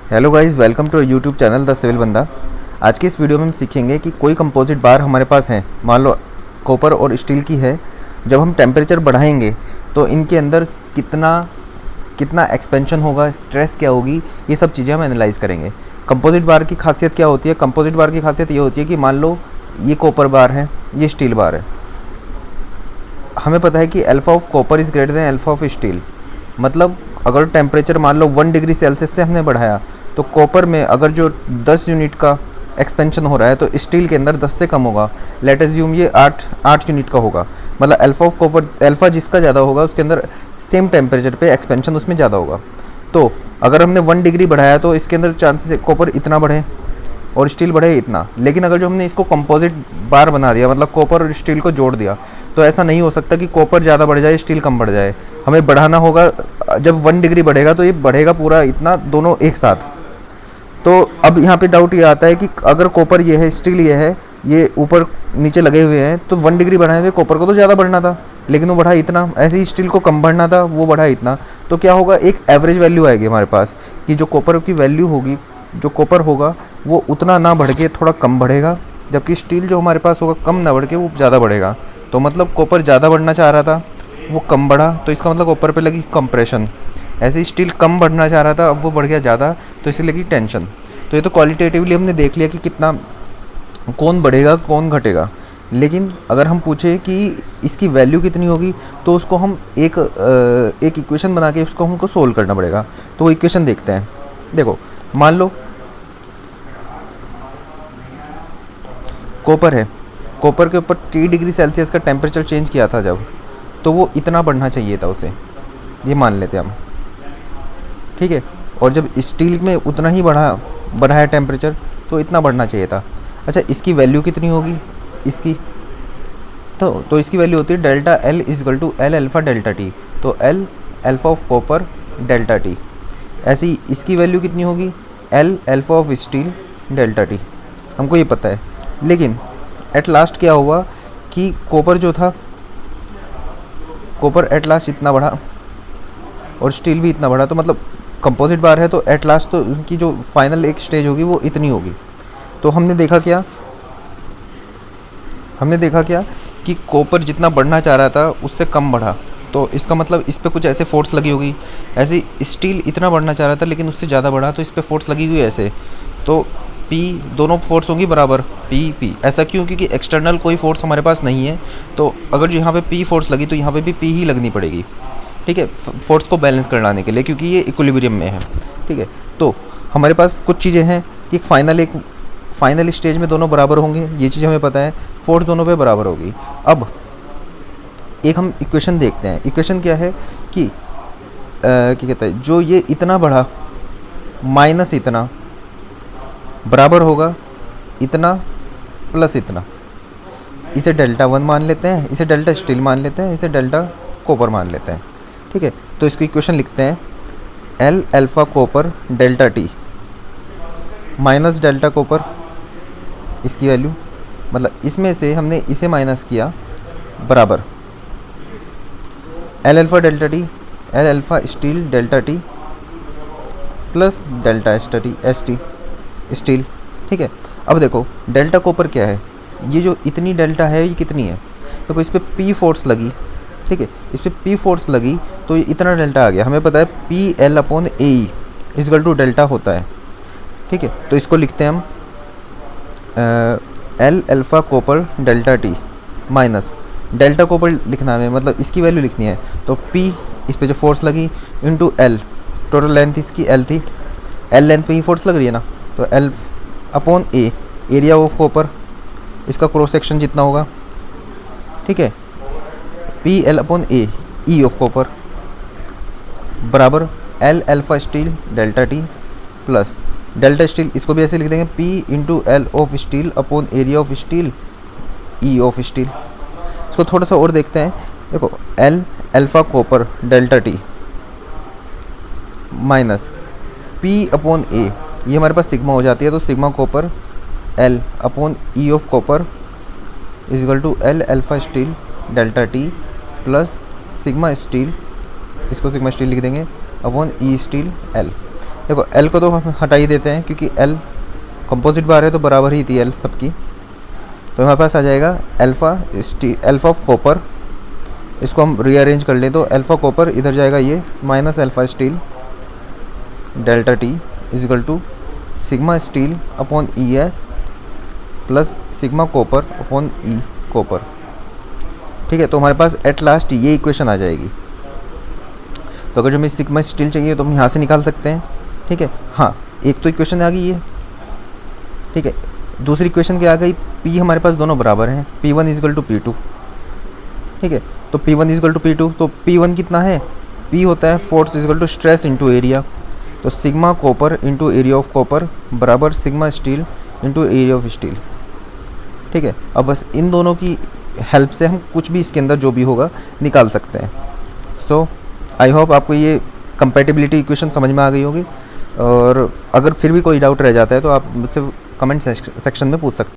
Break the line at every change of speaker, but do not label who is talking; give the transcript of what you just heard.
Hello guys, welcome to YouTube channel The Civil Banda. आज की इस वीडियो में हम सीखेंगे कि कोई कंपोजिट बार हमारे पास है, मान लो कॉपर और स्टील की है। जब हम टेम्परेचर बढ़ाएंगे तो इनके अंदर कितना कितना एक्सपेंशन होगा, स्ट्रेस क्या होगी, ये सब चीज़ें हम एनालाइज करेंगे। कंपोजिट बार की खासियत क्या होती है? कंपोजिट बार की खासियत ये होती है कि मान लो ये कॉपर बार है, ये स्टील बार है। हमें पता है कि alpha of copper is greater than alpha of steel. मतलब अगर टेम्परेचर मान लो 1 डिग्री सेल्सियस से हमने बढ़ाया तो कॉपर में अगर जो 10 यूनिट का एक्सपेंशन हो रहा है तो स्टील के अंदर 10 से कम होगा। लेट अज्यूम ये 8 यूनिट का होगा। मतलब अल्फ़ा ऑफ कॉपर, अल्फ़ा जिसका ज़्यादा होगा उसके अंदर सेम टेम्परेचर पे एक्सपेंशन उसमें ज़्यादा होगा। तो अगर हमने 1 डिग्री बढ़ाया तो इसके अंदर चांसेस है कॉपर इतना बढ़े और स्टील बढ़े इतना। लेकिन अगर जो हमने इसको कंपोजिट बार बना दिया, मतलब कॉपर और स्टील को जोड़ दिया, तो ऐसा नहीं हो सकता कि कॉपर ज़्यादा बढ़ जाए स्टील कम बढ़ जाए। हमें बढ़ाना होगा, जब 1 डिग्री बढ़ेगा तो ये बढ़ेगा पूरा इतना, दोनों एक साथ। तो अब यहाँ पे डाउट ये आता है कि अगर कॉपर ये है, स्टील ये है, ये ऊपर नीचे लगे हुए हैं, तो 1 डिग्री बढ़ाए हुए कॉपर को तो ज़्यादा बढ़ना था लेकिन वो बढ़ा इतना। ऐसे ही स्टील को कम बढ़ना था, वो बढ़ा इतना। तो क्या होगा, एक एवरेज वैल्यू आएगी हमारे पास कि जो कॉपर की वैल्यू होगी, जो कॉपर होगा वो उतना ना बढ़ के थोड़ा कम बढ़ेगा, जबकि स्टील जो हमारे पास होगा कम ना बढ़ के वो ज़्यादा बढ़ेगा। तो मतलब कॉपर ज़्यादा बढ़ना चाह रहा था, वो कम बढ़ा, तो इसका मतलब कॉपर पे लगी कंप्रेशन। ऐसे ही स्टील कम बढ़ना चाह रहा था, अब वो बढ़ गया ज़्यादा, तो इसे लगी टेंशन। तो ये तो क्वालिटेटिवली हमने देख लिया कि कितना, कौन बढ़ेगा कौन घटेगा। लेकिन अगर हम पूछे कि इसकी वैल्यू कितनी होगी तो उसको हम एक इक्वेशन बना के उसको हमको सोल्व करना पड़ेगा। तो वो इक्वेशन देखते हैं। देखो, मान लो कॉपर है, कॉपर के ऊपर 3 डिग्री सेल्सियस का टेम्परेचर चेंज किया था जब, तो वो इतना बढ़ना चाहिए था उसे, ये मान लेते हैं हम, ठीक है। और जब स्टील में उतना ही बढ़ा है टेम्परेचर, तो इतना बढ़ना चाहिए था। अच्छा, इसकी वैल्यू कितनी होगी इसकी? तो इसकी वैल्यू होती है delta L equal to L alpha delta T. तो L alpha of copper delta T. ऐसी इसकी वैल्यू कितनी होगी? L alpha of steel delta T. हमको ये पता है। लेकिन एट लास्ट क्या हुआ कि कॉपर जो था, कॉपर एट लास्ट इतना बढ़ा और स्टील भी इतना बढ़ा। तो मतलब कंपोजिट बार है तो एट लास्ट तो उनकी जो फाइनल एक स्टेज होगी वो इतनी होगी। तो हमने देखा क्या कि कॉपर जितना बढ़ना चाह रहा था उससे कम बढ़ा। तो इसका मतलब इस पर कुछ ऐसे फोर्स लगी होगी। ऐसे स्टील इतना बढ़ना चाह रहा था लेकिन उससे ज़्यादा बढ़ा, तो इस पर फोर्स लगी हुई ऐसे। तो पी, दोनों फोर्स होंगी बराबर, पी। ऐसा क्यों? क्योंकि एक्सटर्नल कोई फोर्स हमारे पास नहीं है। तो अगर जो यहाँ पे पी फोर्स लगी तो यहाँ पे भी पी ही लगनी पड़ेगी, ठीक है, फोर्स को बैलेंस कराने के लिए, क्योंकि ये इक्विलिब्रियम में है, ठीक है। तो हमारे पास कुछ चीज़ें हैं कि एक फाइनल स्टेज में दोनों बराबर होंगे, ये चीज़ हमें पता है। फोर्स दोनों पे बराबर होगी। अब एक हम इक्वेशन देखते हैं। इक्वेशन क्या है कि क्या कहते हैं, जो ये इतना बढ़ा माइनस इतना बराबर होगा इतना प्लस इतना। इसे डेल्टा 1 मान लेते हैं, इसे डेल्टा स्टील मान लेते हैं, इसे डेल्टा कॉपर मान लेते हैं, ठीक है। तो इसकी इक्वेशन लिखते हैं, L alpha copper delta T minus delta copper, इसकी वैल्यू, मतलब इसमें से हमने इसे माइनस किया, बराबर L alpha delta T, L alpha steel delta T plus delta S T steel, ठीक है। अब देखो डेल्टा कॉपर क्या है, ये जो इतनी डेल्टा है ये कितनी है? देखो इस पर पी फोर्स लगी, ठीक है, इस पर पी फोर्स लगी तो ये इतना डेल्टा आ गया। हमें पता है P L upon A equal to delta होता है, ठीक है। तो इसको लिखते हैं हम L alpha copper delta T minus delta copper लिखना है, मतलब इसकी वैल्यू लिखनी है। तो पी, इस पर जो फोर्स लगी, इंटू एल, टोटल लेंथ इसकी एल थी, एल लेंथ पे ही फोर्स लग रही है ना, तो L upon A, area of copper, इसका क्रॉस सेक्शन जितना होगा, ठीक है, P L upon A, E of copper, बराबर L alpha steel delta T plus delta steel, इसको भी ऐसे लिख देंगे, P into L of steel upon area of steel, E of steel. इसको थोड़ा सा और देखते हैं। देखो L alpha copper delta T minus P upon A, ये हमारे पास सिग्मा हो जाती है, तो sigma copper L upon E of copper equal to L alpha steel delta T plus sigma steel, इसको सिग्मा स्टील लिख देंगे, अपॉन ई स्टील एल। देखो एल को तो हम हटा ही देते हैं क्योंकि एल कंपोजिट बार है तो बराबर ही थी एल सबकी। तो हमारे पास आ जाएगा अल्फ़ा ऑफ कॉपर, इसको हम रीअरेंज कर लें तो अल्फ़ा कॉपर इधर जाएगा ये minus alpha steel delta T equal to sigma steel upon E S plus sigma copper upon E copper. ठीक है, तो हमारे पास एट लास्ट ये इक्वेशन आ जाएगी। तो अगर जो हमें सिग्मा स्टील चाहिए तो हम यहाँ से निकाल सकते हैं। ठीक है, हाँ एक तो इक्वेशन आ गई है। ठीक है, दूसरी इक्वेशन क्या आ गई, P हमारे पास दोनों बराबर हैं, P1 इजिकल टू P2। ठीक है, तो P1 इजिकल टू P2, तो P1 कितना है, P होता है force equal to stress into area. तो sigma copper into area of copper बराबर sigma steel into area of steel. ठीक है, अब बस इन दोनों की हेल्प से हम कुछ भी इसके अंदर जो भी होगा निकाल सकते हैं। सो आई होप आपको ये कंपैटिबिलिटी इक्वेशन समझ में आ गई होगी, और अगर फिर भी कोई डाउट रह जाता है तो आप मुझसे कमेंट सेक्शन में पूछ सकते हैं।